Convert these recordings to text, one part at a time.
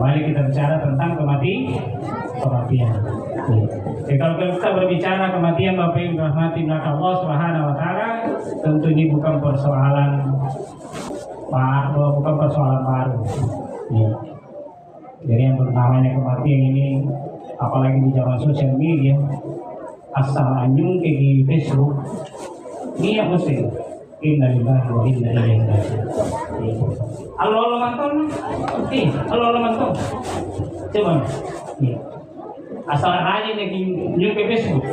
Kembali kita bicara tentang kematian. Jadi kalau kita berbicara kematian, Bapak Ibu rahmati belakang Allah Subhanahu Wa Taala, tentu ini bukan persoalan baru. Ya. Jadi yang namanya kematian ini, apalagi di zaman sosial media, asal anjung di Facebook, ini yang mesti. Innalillahi wa inna ilaihi raji'un. Allah mantul, Allah mantul. Coba, asal aja nih ke Facebook.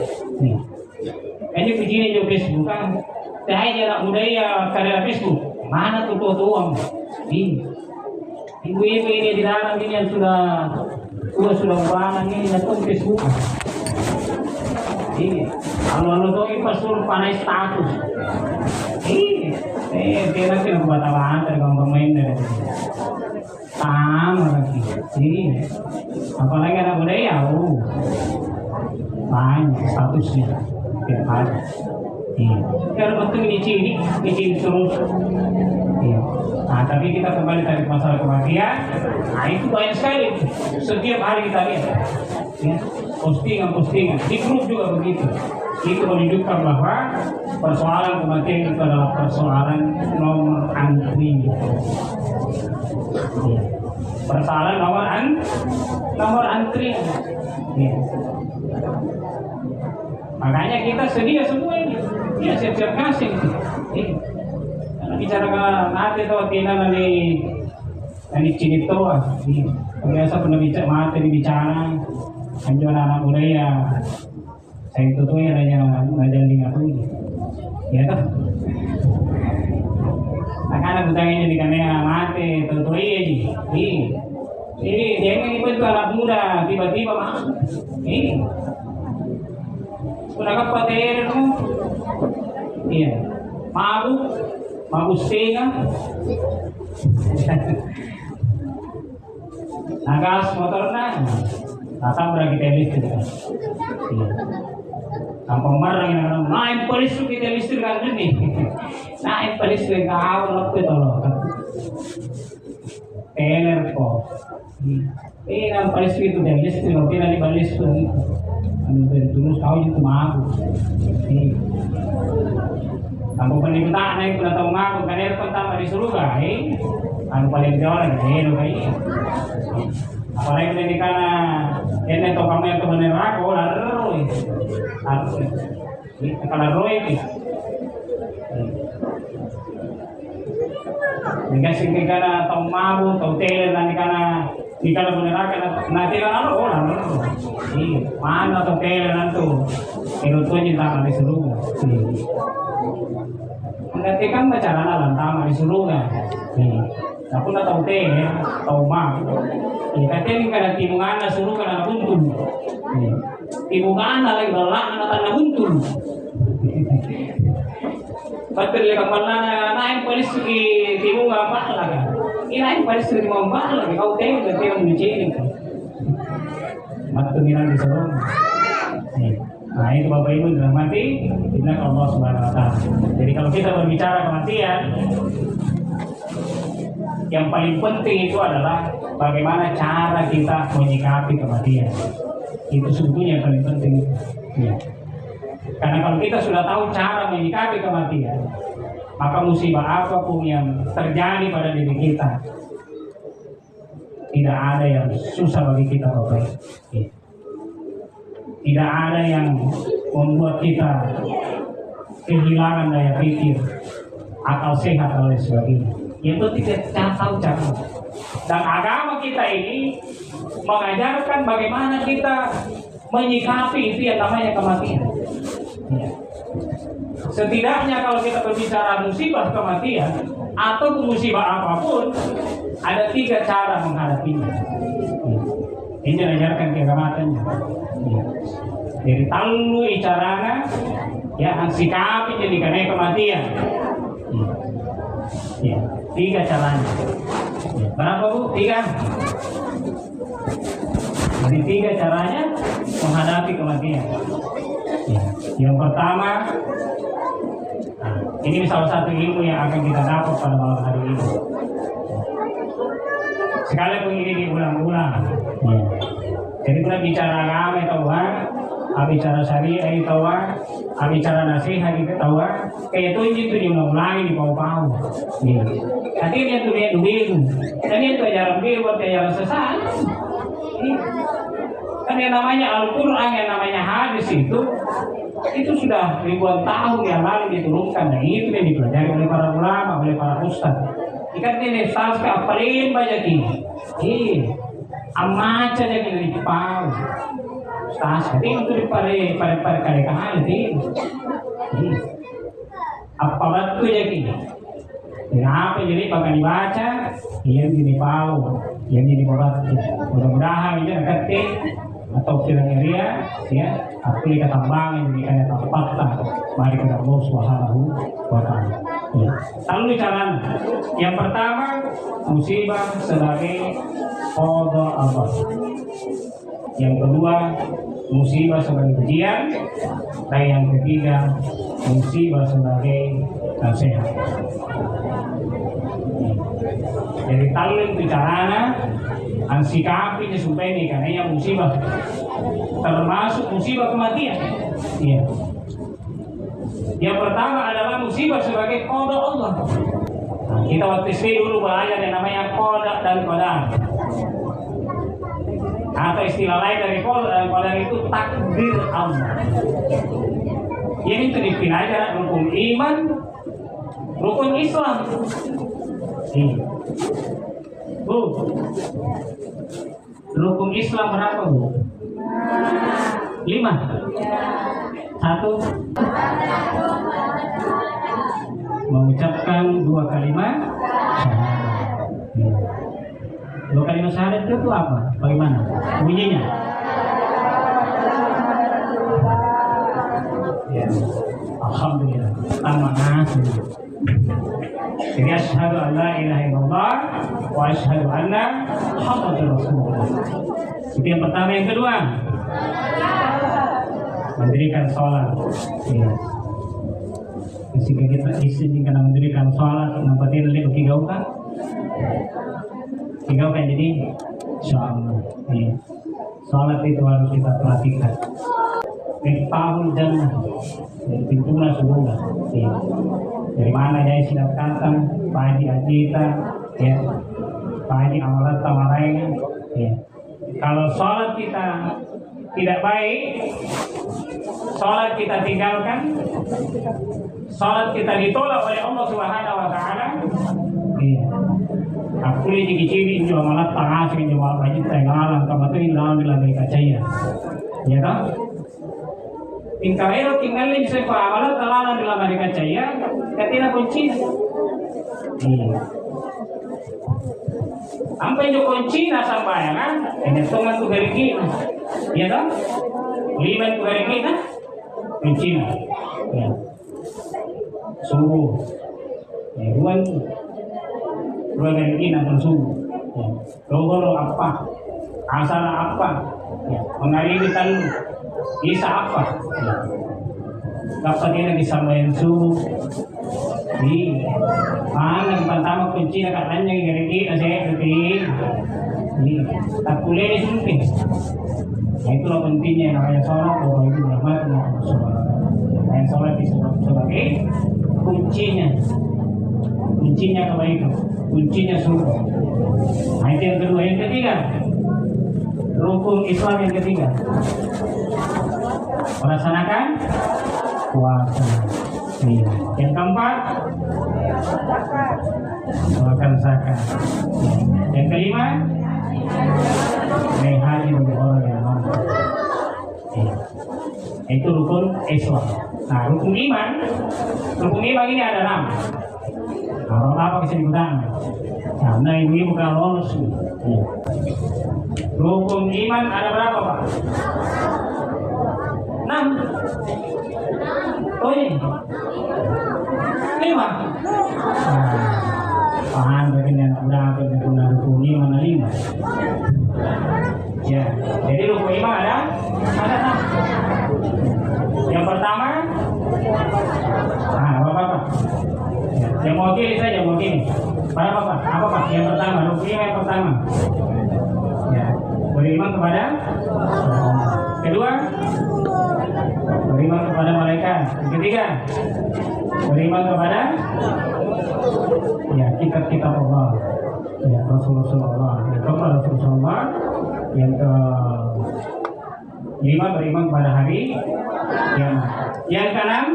Ini begini jo Facebook kan, saya anak muda ya karya Facebook. Mana tuh uang? Ibu-ibu ini di dalam ini yang sudah banyak ini datang Facebook. Ini, kalau tuh pasur panai status. Dia nanti nak buat apa dari kaum pemain dari sama lagi. Ini, apalagi anak budaya, banyak statusnya, tiap hari. Kalau penting ini terus. Nah, tapi kita kembali dari masalah kematian. Nah, itu banyak sekali. Setiap hari kita lihat. Postingan di grup juga begitu. Itu menunjukkan bahwa persoalan kematian itu adalah persoalan nomor antri. Persoalan nomor antri. Makanya kita sedia semua ini. Ya siap-siap ngasih. Karena bicara ke mati atau tidak nanti cinta. Biasa pernah bicara mati dibicara. Anjuran anak muda ya. Saya itu tuh yang ngajarin aku ini, ya toh. Akan bertanya di kamera mati, tentu ini. Ini jangan itu anak muda tiba-tiba mah. Ini sudah kapater no? Iya, mabuk setengah. Nagas motornya, datang beragi listrik. Iya. Kampung marang yang naik polis kita listrik kan ini, naik polis kita awal waktu itu loh, teler kok, kan polis itu dan listrik loh, kita di balis itu, anu terus tahu itu mabuk, kampung pendidikan naik pernah tahu mabuk, kan yang pertama disuruh kan, anu paling jauh lagi, loh kayak, apalagi pendidikan ini atau kamu yang kebenaran aku lalu. Kalau roy itu, dikasih negara atau mabu atau teler nanti karena jika beneran nanti kalau orang mana atau teler nanti itu tuh cinta di seluruh. Nanti kan bicara dalam tamu di seluruh aku nggak tahu teler tahu mabu. Katanya karena timungan seluruh karena buntu. Timungan lagi balak anak tanah buntul. Betul lekang balak naik polis di timungan apa lagi? Ini naik polis di timungan lagi. Kau tengok dia mencuci. Matu miran di sana. Nah itu Bapak Ibu sudah mati. Bila Allah Subhanahu Wa Taala. Jadi kalau kita berbicara kematian, yang paling penting itu adalah bagaimana cara kita menyikapi kematian. Itu sebetulnya yang paling penting. Ya. Karena kalau kita sudah tahu cara menyikapi kematian, maka musibah apapun yang terjadi pada diri kita, tidak ada yang susah bagi kita, Bapak. Ya. Tidak ada yang membuat kita kehilangan daya pikir, akal sehat dan lain sebagainya. Itu tidak tahu cara. Dan agama kita ini mengajarkan bagaimana kita menyikapi itu yang namanya kematian. Setidaknya kalau kita berbicara musibah kematian atau musibah apapun, ada 3 cara menghadapinya. Ini diajarkan kehormatannya. Jadi tahu caranya, ya sikapi jadi karena kematian. Ya, 3 caranya. Berapa Bu? 3. Jadi 3 caranya menghadapi kematian. Ya. Yang pertama, ini salah satu ilmu yang akan kita dapat pada malam hari ini. Sekalipun ini diulang-ulang, Ya. Jadi kita bicara agama tahu, bicara syariah tahu, bicara nasihat kita tahu, kayak itu diulang-ulangi di pau-pau. Ya. Tapi dia tuh dia bingung, dan itu ajaran buat ajaran sesat. Ya. Kan yang namanya Al-Quran, yang namanya hadis itu sudah ribuan tahun yang lalu diturunkan, dan itu yang dipelajari oleh para ulama, oleh para ustadz. Ikan ini stars ke paling banyak ini. Amaca aja kita di pau. Stars itu pada kali kahal ini. Apa batu aja ini. Kenapa jadi pakai dibaca? Yang di pau, yang di borat. Mudah-mudahan ini nanti atau kira-kira ya aku lihat tambang ini kayak apa mari kita Allah Subhanahu wa Ta'ala. Ya. Lalu bicara yang pertama musibah sebagai qada Allah. Yang kedua musibah sebagai ujian, dan yang ketiga musibah sebagai nasihat. Jadi kalau bicara ansikapi supaya ini karena yang musibah termasuk musibah kematian. Iya. Yang pertama adalah musibah sebagai qada Allah. Nah, kita waktu SD dulu belajar yang namanya qada dan qadar. Atau istilah lain dari qada dan qadar itu takdir Allah. Ini itu dipelajari rukun iman, rukun Islam. Iya. Bu, rukun Islam berapa bu? 5. 1. Mengucapkan 2 kalimat syahadat. 2 kalimat syahadat itu apa? Bagaimana? Bunyinya? Ya. Alhamdulillah. Tamat nasi. Jadi asyhadu an la ilaha illallah wa asyhadu anna Muhammadar Rasulullah. Itu yang pertama. Yang kedua, mendirikan sholat. Ya. Ketika kita izinkan mendirikan sholat, nampak tidak lihat kigau kan? Kigau kan jadi insyaallah. Ya. Sholat itu harus kita perhatikan. Miftahul jannah, dari pintunya surga. Ya. Dari mana jadi silap kata, Pak Haji Ajita, ya, Pak Haji Amalat Tamareng, ya. Kalau sholat kita tidak baik, sholat kita tinggalkan, sholat kita ditolak oleh Allah Subhanahu wa Ta'ala, iya. Aku ini dikiciri juga malah tangasih juga wajib tengalang kamatuin dalam bilang kacaya, ya kan? Tinggal tinggalin bisa amalan talalan dalam mereka caya, ketina kunci. Sampai jo kunci na sampai kan? Ini tungan tu dari kita, ya kan? 5 tu dari kita, kunci na. Ya. Subuh, ya, 2 dari kita pun subuh. Ya. Dogoro apa? Asal apa? Ya. Mengalami talu. Isa apa? Dapat dia disampaikan subuh. Di mana pertama kunci katanya yang gini saya rutin. Tak boleh disumping. Nah, itulah pentingnya namanya sholat. Bahwa itu berahmat sholat. Sholat disebut sebagai kuncinya kebaikan, kuncinya surga. Nah, itu yang kedua. Yang ketiga, rukun Islam yang ketiga, melaksanakan puasa. Yang keempat, melakukan zakat. Yang kelima, naik haji bagi orang yang mampu. Itu rukun Islam. Nah, rukun iman ini ada 6. Nah, apa bisa digunakan? Karena ini bukan lolos. Rukun iman ada berapa, Pak? 6. Oh ini 5. Paham begini anak berapa rukun iman 5. Ya, jadi rukun iman ada 6. Yang pertama, apa? Yang mewakili saja mewakili. Apa Pak? Yang pertama, rukun iman yang pertama. Ya, beriman kepada kedua, beriman kepada malaikat. Ketiga, beriman kepada ya kitab-kitab Allah, ya Rasulullah. Yang keempat Rasulullah. Yang kelima beriman kepada hari kiamat. Yang keenam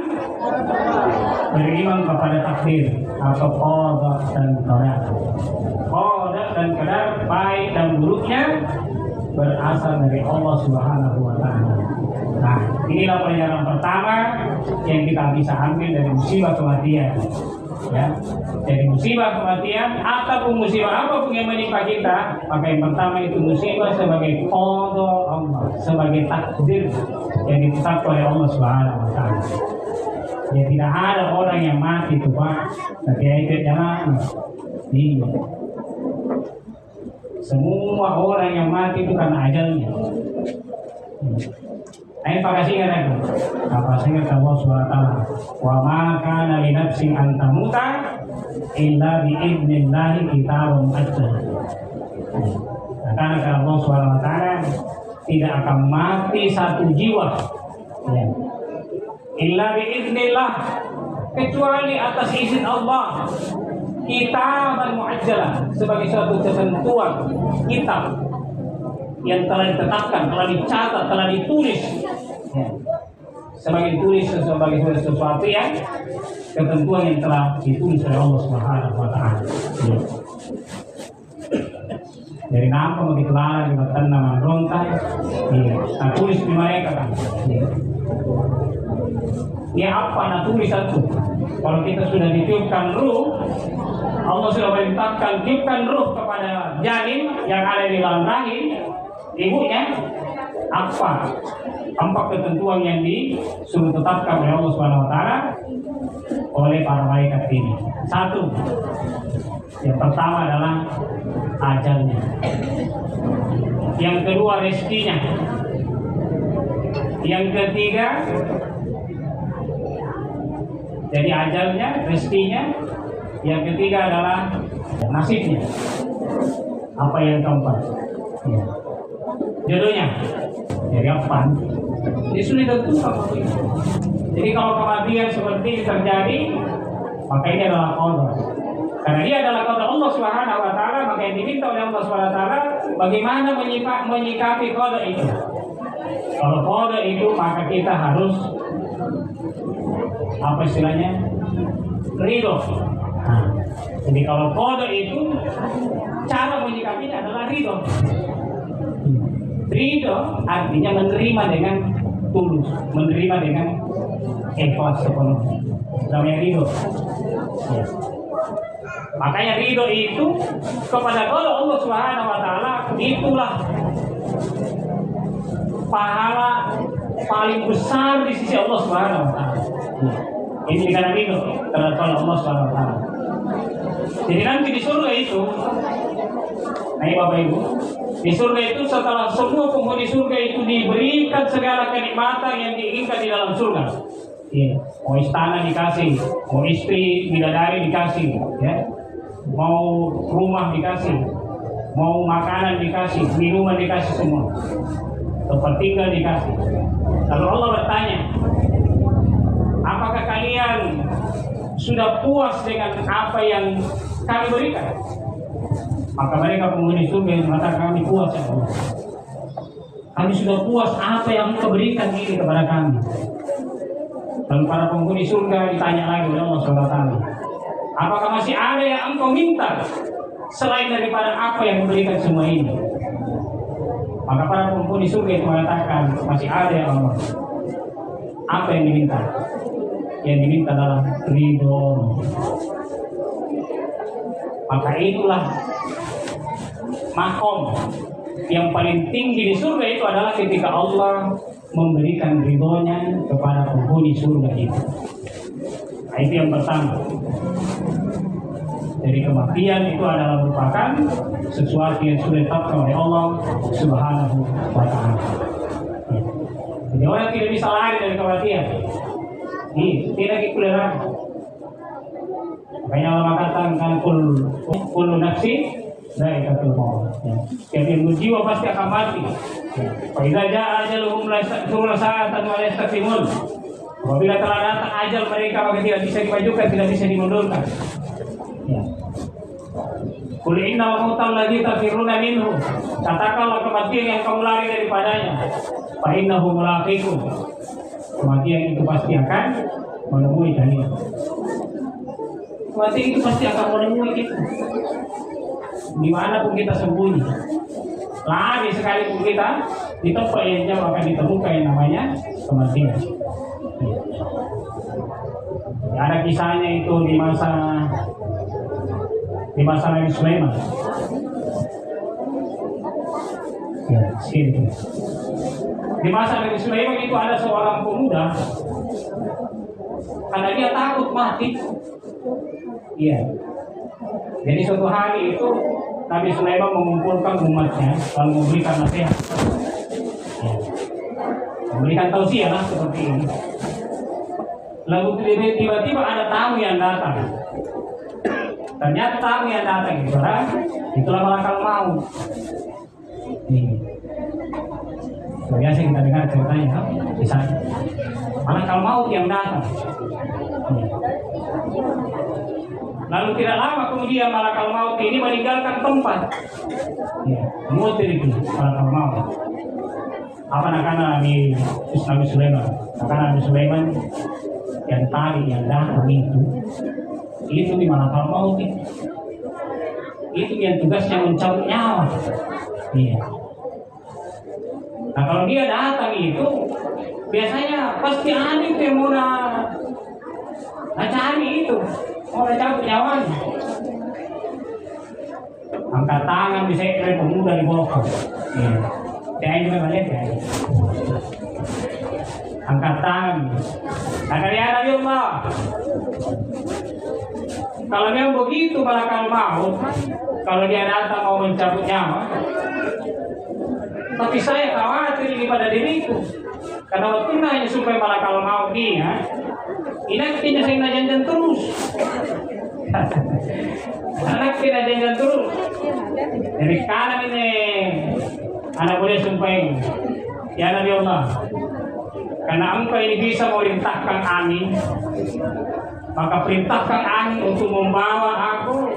beriman kepada takdir atau qada dan qadar. Qada dan qadar baik dan buruknya berasal dari Allah Subhanahu wa taala. Nah, inilah pelajaran pertama yang kita bisa ambil dari musibah kematian. Ya, jadi musibah kematian ataupun musibah apapun yang menimpa kita, maka yang pertama itu musibah sebagai qada Allah, sebagai takdir yang ditetapkan oleh Allah Subhanahu wa taala. Ya, tidak ada orang yang mati itu Pak, tapi itu jangan. Iya. Semua orang yang mati itu karena ajalnya. Ayo pakasih kan aku. Apa sehingga Allah SWT wa ma kana li nafsin an tamuta illa bi idznillah kitabun ajal. Karena Allah SWT tidak akan mati satu jiwa. Ya. Illa bi idznillah, kecuali atas izin Allah. Kitaban muajjalan, sebagai suatu ketentuan kitab yang telah ditetapkan, telah dicatat, telah ditulis, ya. Sebagai tulis sebagai sesuatu yang ketentuan yang telah ditulis oleh Allah Subhanahu wa taala. Ya. Dari nampak begitu lama dibatan nama rontai, ya. Nah, tulis di mereka kan. Ya. Ini apa nak tulis satu? Kalau kita sudah ditiupkan ruh, Allah sudah memerintahkan tiupkan ruh kepada janin yang ada di dalam rahim ibunya. Apa ketentuan yang disuruh tetapkan oleh Allah Subhanahu wa taala oleh para malaikat ini? Satu, yang pertama adalah ajalnya. Yang kedua rezekinya. Yang ketiga, jadi ajalnya, rezekinya. Yang ketiga adalah nasibnya. Apa yang keempat? Ya. Jodohnya. Jadi apa? Ini sudah ditentukan. Jadi kalau kematian seperti ini terjadi, maka ini adalah qada. Karena dia adalah qada Allah Subhanahu wa taala, maka yang diminta oleh Allah Subhanahu wa taala bagaimana menyikapi qada itu. Kalau qada itu maka kita harus apa istilahnya? Ridho. Nah, jadi kalau qada itu cara menyikapinya adalah ridho. Ridho artinya menerima dengan tulus, menerima dengan ikhlas sepenuhnya. Namanya ridho. Ya. Makanya ridho itu kepada Allah Subhanahu wa taala itulah pahala paling besar di sisi Allah Subhanahu wa taala. Ini karena ridho terhadap Allah Subhanahu wa taala. Jadi nanti di surga itu, nah Bapak Ibu, di surga itu setelah semua penghuni surga itu diberikan segala kenikmatan yang diinginkan di dalam surga. Ya, mau istana dikasih, mau istri bidadari dikasih, ya, mau rumah dikasih, mau makanan dikasih, minuman dikasih semua, tempat tinggal dikasih. Lalu Allah bertanya, apakah kalian sudah puas dengan apa yang kami berikan? Maka mereka penghuni surga mengatakan kami puas ya Allah. Kami sudah puas apa yang Engkau berikan ini kepada kami. Dan para penghuni surga ditanya lagi oleh Allah SWT, apakah masih ada yang Engkau minta selain daripada apa yang memberikan semua ini? Maka para penghuni surga itu mengatakan masih ada ya Allah. Apa yang diminta? Yang diminta adalah ridho. Maka itulah makom yang paling tinggi di surga itu adalah ketika Allah memberikan ridhonya kepada penghuni surga itu. Nah, itu yang pertama. Jadi kematian itu adalah merupakan sesuatu yang sudah ditetapkan oleh Allah Subhanahu wa taala. Jadi orang tidak bisa lari dari kematian. Tidak dipelihara. Makanya Allah mengatakan kullu nafsi Zaikatul maut. Ya. Setiap ilmu jiwa pasti akan mati. Fa idza jaa ajaluhum la yasta'khiruna sa'atan wa la yastaqdimun. Apabila telah datang ajal mereka maka tidak bisa dimajukan, tidak bisa dimundurkan. Ya. Qul innal mautal ladzi tafirruna minhu. Katakanlah kematian yang kamu lari daripadanya. Fa innahu mulaqikum. Kematian itu pasti akan menemui kalian. Kematian itu pasti akan menemui kita. Dimanapun kita sembunyi, lari sekalipun kita di tempat yang jauh akan ditemukan yang namanya kematian. Ya, ada kisahnya itu di masa Nabi Sulaiman. Ya, sini. Di masa Nabi Sulaiman itu ada seorang pemuda, karena dia takut mati. Iya. Jadi suatu hari itu Nabi Sulaiman mengumpulkan umatnya lalu memberikan nasihat, ya. Memberikan tausiah lah seperti ini. Lalu tiba-tiba ada tamu yang datang. Ternyata tamu yang datang itulah malaikat maut. Ini biasa kita dengar ceritanya, bisa malaikat maut yang datang. Ini. Lalu tidak lama kemudian malaikat maut ini meninggalkan tempat. Ya, mutir itu malaikat maut. Apa nakana Nabi Sulaiman? Nakana Nabi Sulaiman yang tadi yang datang itu di malaikat maut itu yang tugasnya mencabut nyawa. Iya. Nah kalau dia datang itu biasanya pasti ada yang mau cari itu. Oh, cabut nyawanya. Angkat tangan bisa ikut pemuda di bawah. Saya juga melihat ya. Angkat tangan. Kata dia Nabi Allah. Kalau memang begitu malaikat maut, kalau dia datang mau mencabut nyawa, tapi saya khawatir ini pada diriku. Karena waktu hanya supaya malaikat maut dia. Ini kita saya janjian terus. Anak kita janjian terus. Dari sekarang ini anak boleh sumpahin. Ya Nabi Allah. Karena engkau ini bisa memerintahkan angin, maka perintahkan angin untuk membawa aku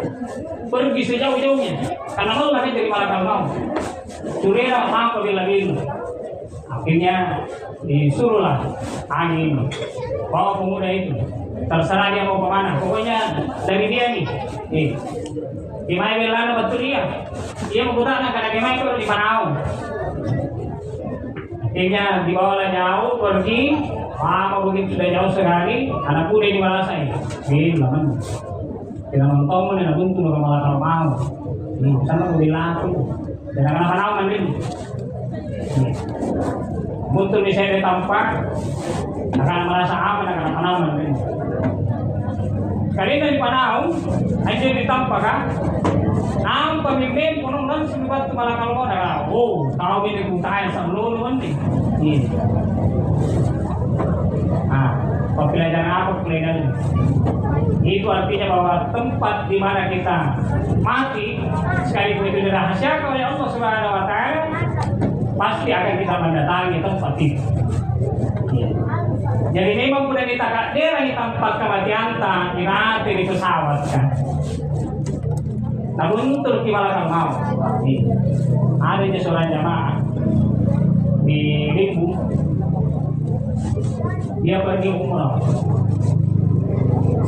pergi sejauh-jauhnya. Karena Allah kan jadi malaikat maut. Surera mampu bila-bila. Akhirnya disuruhlah angin bawa pemuda itu, terserah dia mau kemana, pokoknya dari dia nih Kimai belana betul dia menggunakan karena Kimai itu di Panau. Akhirnya dibawalah jauh pergi, lama begitu sudah jauh sekali, anak kuda di Malasai bilang tidak nonton dan buntu ke Malakal mau sana mau dilaku dan anak Panau mandiri buntu di saya tampak akan merasa aman akan aman. Kali dari Panau, aja ditampak kan? Pemimpin punung dan sebat malah kalau ada. Oh, tahu ini bukaan sebelum nanti. Pelajaran apa pelajaran? Itu artinya bahwa tempat di mana kita mati, sekalipun itu dirahasiakan oleh Allah Subhanahu Wa Taala, pasti akan kita mendatangi tempat itu. Jadi memang sudah ditakdirkan tempat kematian tak dirati di pesawat kan. Namun untuk di Malakal Maut, ada di seorang jamaah di Ribu, dia pergi umrah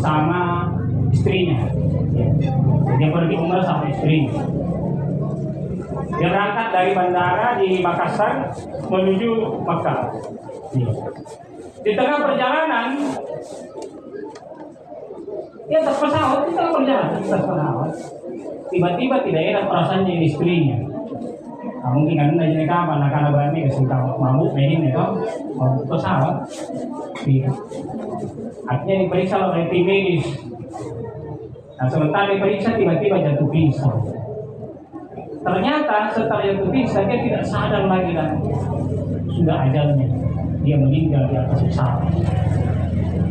sama istrinya. Dia pergi umrah sama istrinya. Dia berangkat dari bandara di Makassar menuju Makkah. Di tengah perjalanan, dia terpesawat, di tengah perjalanan terpesawat. Tiba-tiba tidak enak perasaannya istrinya. Nah, mungkin kan dari kapan anak-anak berani kasih tahu mabuk ini itu mabuk pesawat. Akhirnya diperiksa oleh tim medis. Nah, sementara diperiksa tiba-tiba jatuh pingsan. Ternyata setelah jatuh pingsan dia tidak sadar lagi dan sudah ajalnya. Dia meninggal di atas pesawat.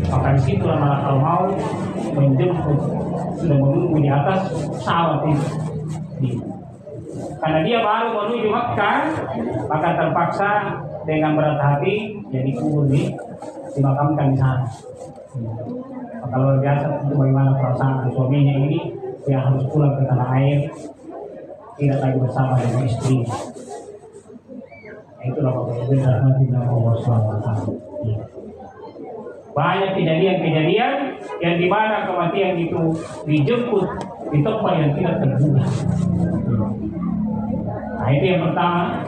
Maka disitulah Malakal Maut menjemput, sudah menunggu di atas pesawat itu. Karena dia baru menuju Makkah, maka terpaksa dengan berat hati jadi kubur dimakamkan di sana. Maka luar biasa itu bagaimana perasaan suaminya ini yang harus pulang ke tanah air, tidak lagi bersama dengan istri. Itulah Allah SWT. Banyak kejadian-kejadian yang di mana kematian itu dijemput di tempat yang tidak terduga. Nah, itu yang pertama,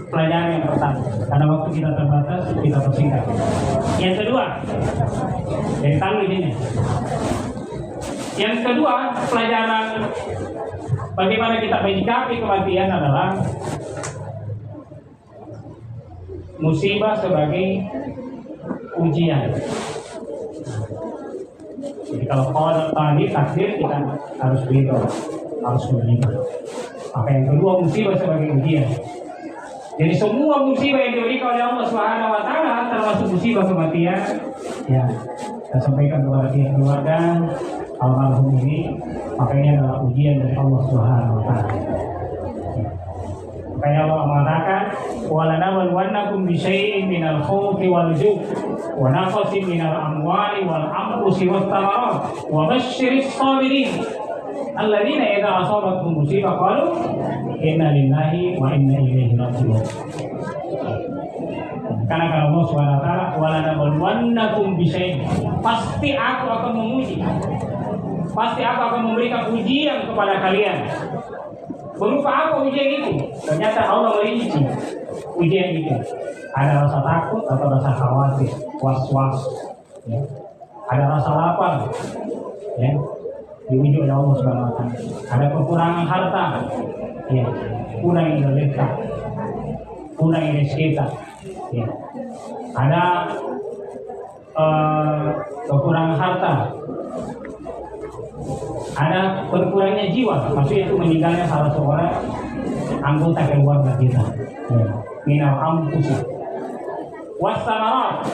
pelajaran yang pertama. Karena waktu kita terbatas, kita persingkat. Yang kedua, dari tanggung ini. Yang kedua, pelajaran bagaimana kita menyikapi kematian adalah musibah sebagai ujian. Jadi kalau tadi takdir kita harus beritahu, harus menerima. Maka yang kedua, musibah sebagai ujian. Jadi semua musibah yang diberikan oleh Allah Subhanahu wa taala termasuk musibah kematian. Ya, saya sampaikan kepada pihak keluarga almarhum ini, maka ini adalah ujian dari Allah Subhanahu wa taala. Makanya Allah mengatakan, "Walanabluwannakum bisyai'in minal khawfi wal ju' wa naqsin minal amwali wal anfusi wath thamarat wa basyyiris sabirin alladzina idza asabatuhum musibah qalu inna lillahi wa inna ilaihi raji'un." Karena kalau Allah Subhanahu wa taala, "Walanabluwannakum bisyai'in," pasti aku akan menguji. Pasti aku akan memberikan ujian kepada kalian. Berupa apa ujian itu? Ternyata Allah merinci ujian itu. Ada rasa takut atau rasa khawatir, was-was, ya. Ada rasa lapar, ya, diuji oleh Allah Subhanahu wa taala. Ada kekurangan harta, ya, kurang lekat, kurang rezeki, ya. Ada kekurangan harta. Ada berkurangnya jiwa, maksudnya itu meninggalnya salah seorang anggota keluarga kita. Minal anfusi wassamarat,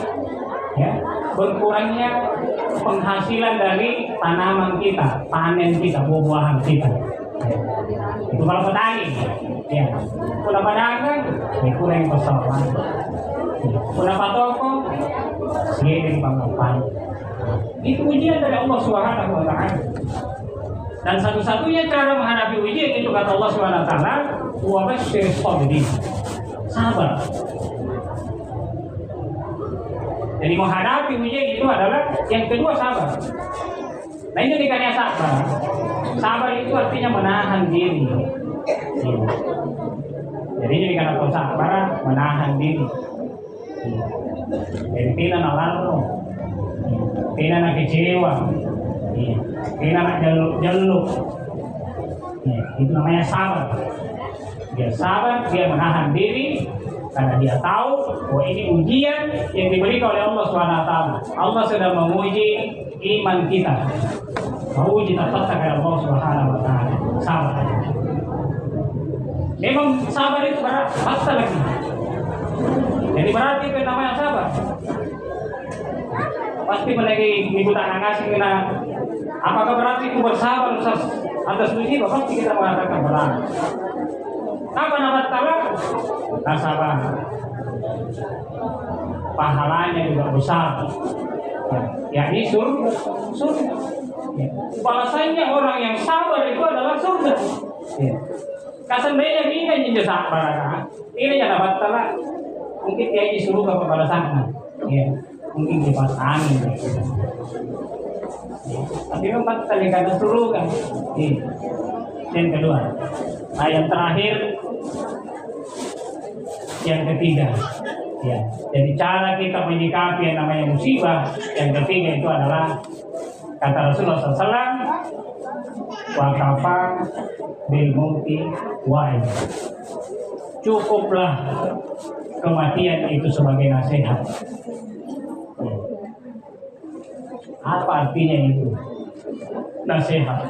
ya, berkurangnya penghasilan dari tanaman kita, panen kita, buah-buahan kita. Itu kalau petani, ya. Kalau pedagang, kurang persoalan. Kalau toko, seiring pangkapan. Itu ujian dari Allah Subhanahu wa taala. Dan satu-satunya cara menghadapi ujian itu kata Allah Subhanahu wa taala, "Wa basyyiris sabirin." Sabar. Jadi menghadapi ujian itu adalah yang kedua, sabar. Nah, ini dikatakan sabar. Sabar itu artinya menahan diri. Jadi ini dikatakan sabar, menahan diri. Jadi tidak nalarno, tidak nak kecewa, tidak nak jaluk. Itu namanya sabar. Dia sabar, dia menahan diri karena dia tahu bahwa ini ujian yang diberikan oleh Allah SWT. Allah sedang menguji iman kita, menguji taat kepada Allah SWT. Sabar. Memang sabar itu berat, pasti lagi. Jadi berarti itu namanya sabar. Pasti menegi ibu tak ngasih kena. Apakah berarti itu bersabar atas musibah? Pasti kita mengatakan berat. Apa nama taala? Sabar. Pahalanya juga besar. Ya, ini surga. Balasannya orang yang sabar itu adalah surga. Kasandainya dia yang sabar, ini yang dapat taala. Mungkin dia disuruh ke balasan. Ya, mungkin kipas angin. Tapi memang terlihat suruh kan. Yang kedua, yang terakhir, yang ketiga, ya. Jadi cara kita menyikapi yang namanya musibah, yang ketiga itu adalah kata Rasulullah SAW, wa kafa bil mauti wa'id. Cukuplah kematian itu sebagai nasihat. Apa artinya itu? Nasihat.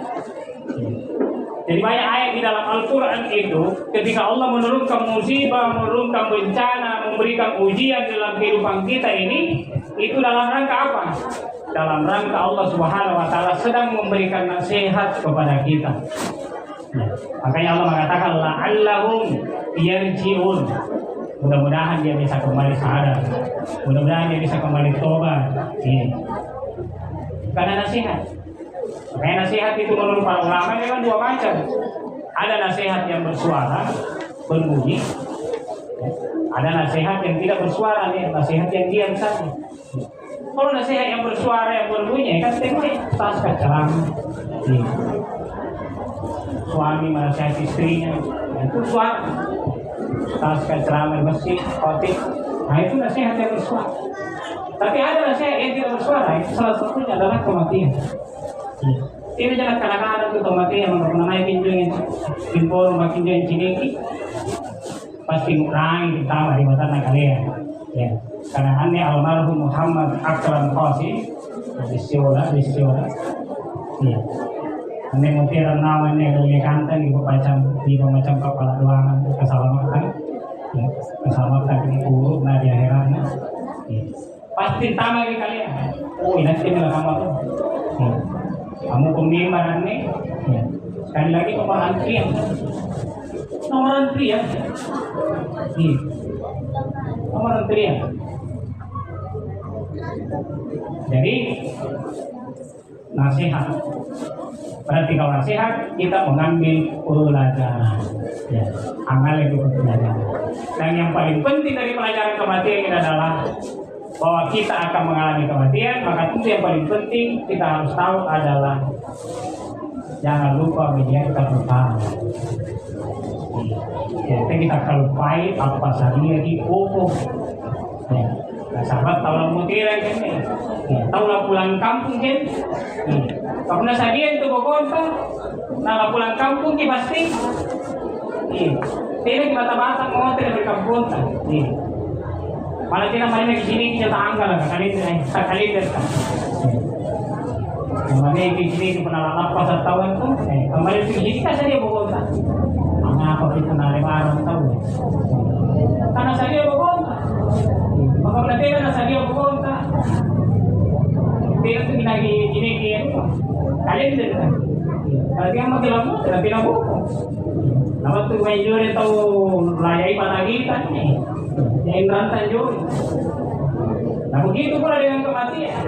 Jadi banyak ayat di dalam Al-Quran itu, ketika Allah menurunkan musibah, menurunkan bencana, memberikan ujian dalam kehidupan kita ini, itu dalam rangka apa? Dalam rangka Allah Subhanahu wa taala sedang memberikan nasihat kepada kita. Ya. Makanya Allah mengatakan la'allahum yarji'un. Mudah-mudahan dia bisa kembali sadar. Mudah-mudahan dia bisa kembali tobat. Ya. Karena nasihat. Makanya nasihat itu menurut para ulama memang dua macam. Ada nasihat yang bersuara, berbunyi. Ada nasihat yang tidak bersuara, nasihat yang diam saja. Kalau nasihat yang bersuara, yang berbunyi, kan temanya tas kacang. Suami menasihat istrinya, itu suara. Tas kacang, masjid, khotib. Nah itu nasihat yang bersuara. Tapi ada nasihat yang tidak bersuara, itu salah satunya adalah kematian. Ini jangan kadang-kadang itu kematian, mengenai pinjungin, impor, makin jangan ciniki. Pasti mengurangi ditambah di mata kalian. Ya, karena aneh almarhum Muhammad Akram Qasim istiwa. Ya, aneh mutiara namanya dari kanten di macam kepala ruangan keselamatan. Ya, keselamatan di buruk di akhiratnya. Ya. Pasti tambah di kalian. Oh, ini nanti malah kamu tuh. Ya. Kamu pemimpinan nih. Ya. Sekali lagi kepala antrian. Nomor antrian. Iya. Nomor antrian. Jadi nasihat. Berarti kalau nasihat kita mengambil pelajaran. Ya, amal itu pelajaran. Dan yang paling penting dari pelajaran kematian ini adalah bahwa kita akan mengalami kematian. Maka itu yang paling penting kita harus tahu adalah jangan lupa menyiapkan utama. Jadi kita kalupai apa saja di pokok. Ya. Nah, sahabat tahu mutiara kan? Ya. Tahu pulang kampung kan? Ya. Karena saja itu pokoknya. Nah pulang kampung ki pasti. Iya. Tidak bata-bata mau tidak berkampung kan? Iya. Malah kita main di sini kita tanggal lah kali deh. Kemarin di sini pernah pas tahun tuh. Kemarin di sini kan saja pokoknya. Apa kita narik orang tahu? Karena saya bogota, maka berarti karena saya bogota. Dia tu gini, kalian tidak. Kalau dia makin lama, tidak laku. Nama tu major itu layai pada kita ni, yang rantai jor. Nah begitu pula dengan kematian.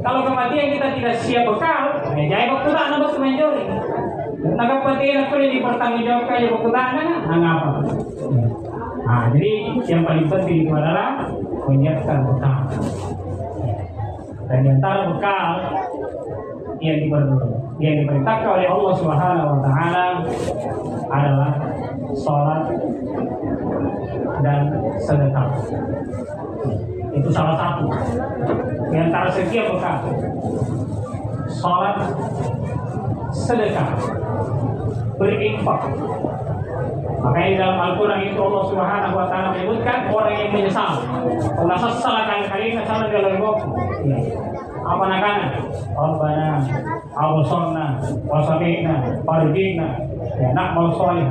Kalau kematian kita tidak siap bekal, jadi waktu tak nama tu major. Nagapatiran ko rin dipertanggungjawab kayo pagkutana apa? Nah, jadi yang paling penting itu adalah menyiapkan bekal. Dan di antara bekal yang diperintahkan oleh Allah Subhanahu Wa Taala adalah sholat dan sedekah. Itu salah satu di antara sekian bekal. Sholat, sedekah, berinfak. Makanya dalam Al-Quran itu Allah Subhanahu Wa Taala menyebutkan orang yang menyesal. Allah sesalakan kali salah dalam bok. Apa nakana? Rabbana, awsalna, wasabina, farjina, ya nak mau soleh.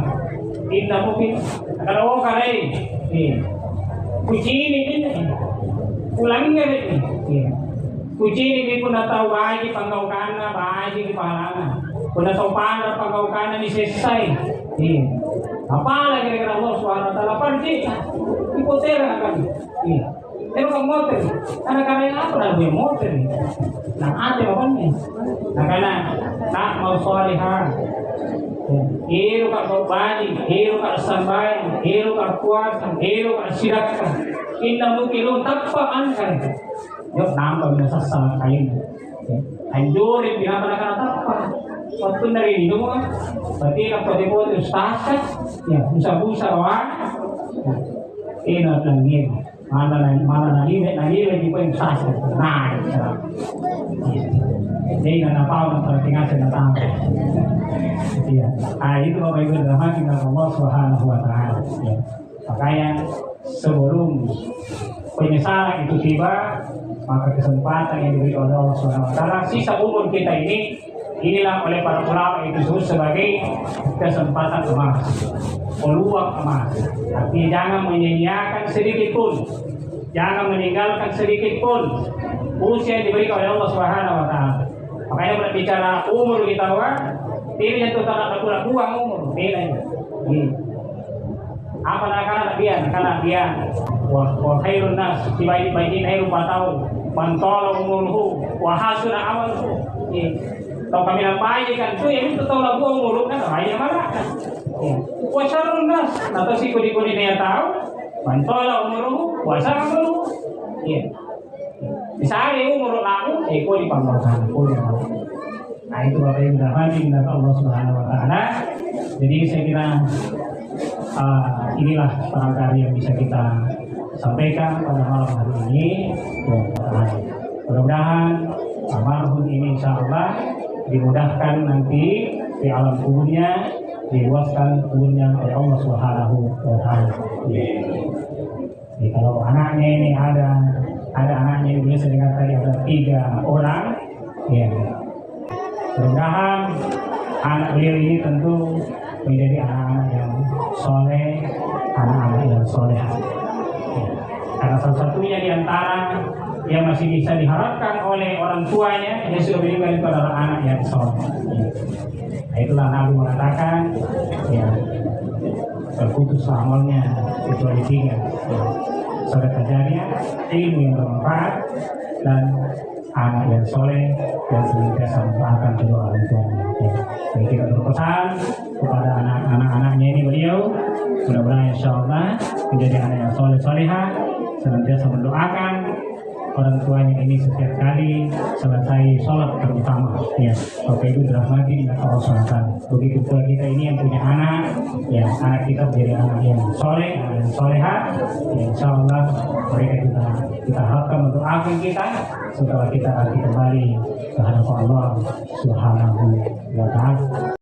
Inna mungkin kalau kali puji ini ulangnya ini. Puji ini pun tahu baik panggaukanna baik di pahalana. Pun tahu pandar panggaukanna di selesai. Apa lagi kira Allah Subhanahu Wa Taala pergi hipotera kan. Pero kang motor, karena kalian apa nak buat motor? Nah ada apa nih? Nah karena tak mau solihah. Hero kak berbani, hero kak sambai, hero kak puasa, hero kak sirakah. Kita mungkin tampaan kan. Yuk nambah bisa salah kain. Anjurin pinapanakan apa? Waktu dari itu kan, berarti apa dibuat ustaz ya busa-busa wah. Ini lagi, mana lagi di poin ustaz. Nah, jadi nggak apa kalau tinggal senatang. Iya, itu bapak ibu dalam kita Allah Subhanahu Wa Taala. Makanya sebelum penyesalan itu tiba, maka kesempatan yang diberikan oleh Allah Subhanahu Wa Taala sisa umur kita inilah oleh para ulama itu disebut sebagai kesempatan emas, peluang emas. Artinya jangan menyia-nyiakan sedikit pun, jangan meninggalkan sedikit pun usia yang diberikan oleh Allah Subhanahu Wa Taala. Makanya berbicara umur kita Tidak yang total nak kurang uang umur, tidak. Apa nak kana bian, wah khairun nas, tiba-tiba khairu patau, mantolo umurhu, wah hasuna amalhu. Kalau kami nampai kan tu yang itu tahu lagu umur kan, ayah mana? Wah syarun nas, atau si kudi-kudi dia tahu, mantolo umurhu, wah amalhu. Bisa ada umur laku, kau dipanggalkan, kau dipanggalkan. Nah itu Bapak Ibu rahmati Allah Subhanahu Wa Taala. Jadi saya kira inilah barangkali yang bisa kita sampaikan pada malam hari ini. Mudah-mudahan almarhum ini insya Allah dimudahkan nanti di alam kuburnya, diluaskan kuburnya oleh Allah Subhanahu Wa Taala. Jadi kalau anaknya ini ada anaknya ini bisa dengar tadi ada 3 orang, ya. Mudah-mudahan anak beliau ini tentu menjadi anak-anak yang soleh, anak-anak yang soleh. Karena salah satunya di antara yang masih bisa diharapkan oleh orang tuanya, yang sudah meninggal itu adalah anak yang soleh. Nah, itulah Nabi mengatakan, ya, terputus amalnya kecuali 3. Sedekah jariah, ilmu yang bermanfaat, dan anak yang soleh yang senantiasa mendoakan kedua orang tuanya. Jadi kita berpesan kepada anak-anaknya ini beliau, mudah-mudahan insya Allah menjadi anak yang soleh solehah, senantiasa mendoakan orang tuanya ini setiap kali selesai sholat terutama. Ya, Bapak Ibu dirahmati Allah SWT. Begitu pula kita ini yang punya anak, ya anak kita menjadi anak yang soleh, anak yang solehah. Ya, insya Allah mereka kita harapkan mendoakan kita setelah kita kembali ke hadapan Allah Subhanahu Wa Taala.